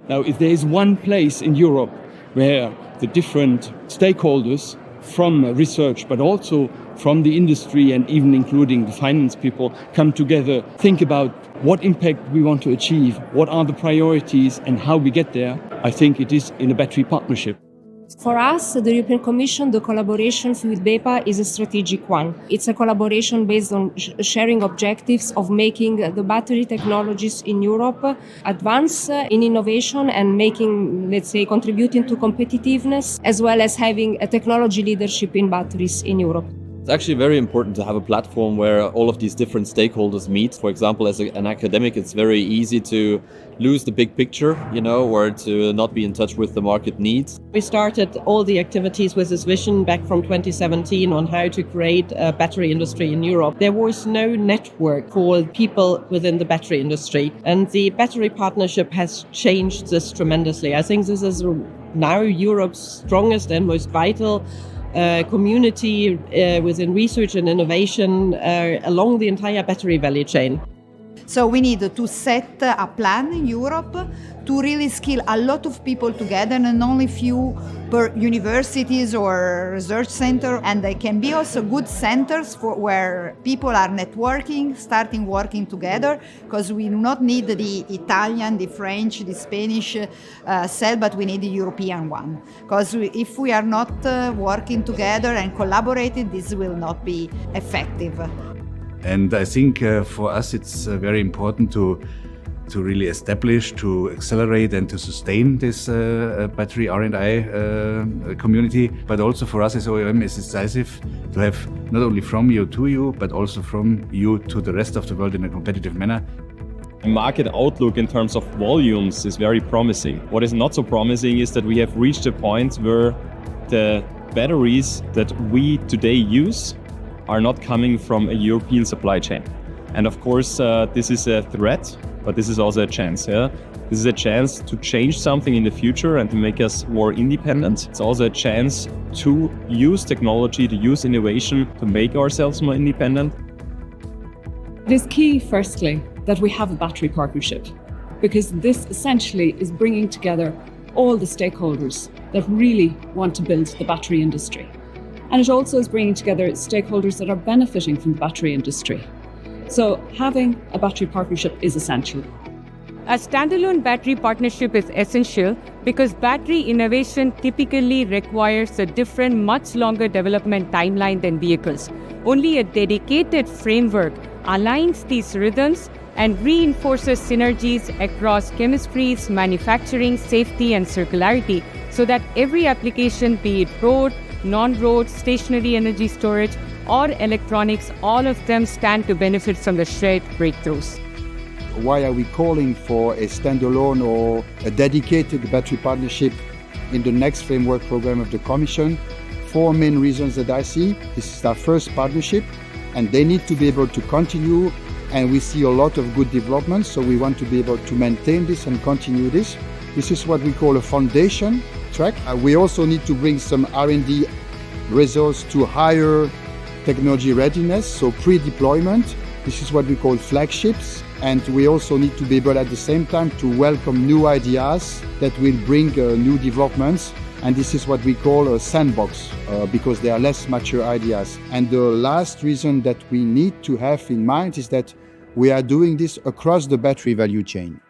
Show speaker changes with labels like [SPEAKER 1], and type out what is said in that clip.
[SPEAKER 1] Now, if there is one place in Europe where the different stakeholders from research, but also from the industry and even including the finance people come together, think about what impact we want to achieve, what are the priorities and how we get there, I think it is in a battery partnership.
[SPEAKER 2] For us, the European Commission, the collaboration with BEPA is a strategic one. It's a collaboration based on sharing objectives of making the battery technologies in Europe advance in innovation and making, let's say, contributing to competitiveness, as well as having a technology leadership in batteries in Europe.
[SPEAKER 3] It's actually very important to have a platform where all of these different stakeholders meet. For example, as an academic, it's very easy to lose the big picture, or to not be in touch with the market needs.
[SPEAKER 4] We started all the activities with this vision back from 2017 on how to create a battery industry in Europe. There was no network for people within the battery industry, and the battery partnership has changed this tremendously. I think this is now Europe's strongest and most vital community within research and innovation along the entire battery value chain.
[SPEAKER 5] So we need to set a plan in Europe to really skill a lot of people together, and only few per universities or research center. And they can be also good centers for where people are networking, starting working together, because we do not need the Italian, the French, the Spanish cell, but we need the European one. Because if we are not working together and collaborating, this will not be effective.
[SPEAKER 6] And I think for us it's very important to really establish, to accelerate and to sustain this battery R&I community. But also for us as OEM, it's decisive to have not only from you to you, but also from you to the rest of the world in a competitive manner.
[SPEAKER 7] The market outlook in terms of volumes is very promising. What is not so promising is that we have reached a point where the batteries that we today use are not coming from a European supply chain. And of course, this is a threat, but this is also a chance. Yeah? This is a chance to change something in the future and to make us more independent. It's also a chance to use technology, to use innovation, to make ourselves more independent.
[SPEAKER 8] It is key, firstly, that we have a battery partnership, because this essentially is bringing together all the stakeholders that really want to build the battery industry. And it also is bringing together stakeholders that are benefiting from the battery industry. So having a battery partnership is essential.
[SPEAKER 9] A standalone battery partnership is essential because battery innovation typically requires a different, much longer development timeline than vehicles. Only a dedicated framework aligns these rhythms and reinforces synergies across chemistries, manufacturing, safety, and circularity, so that every application, be it road, non-road, stationary energy storage, or electronics, all of them stand to benefit from the shared breakthroughs.
[SPEAKER 10] Why are we calling for a standalone or a dedicated battery partnership in the next framework program of the Commission? 4 main reasons that I see. This is our first partnership, and they need to be able to continue, and we see a lot of good developments, so we want to be able to maintain this and continue this. This is what we call a foundation track. We also need to bring some R&D resource to higher technology readiness, so pre-deployment. This is what we call flagships. And we also need to be able at the same time to welcome new ideas that will bring new developments. And this is what we call a sandbox, because they are less mature ideas. And the last reason that we need to have in mind is that we are doing this across the battery value chain.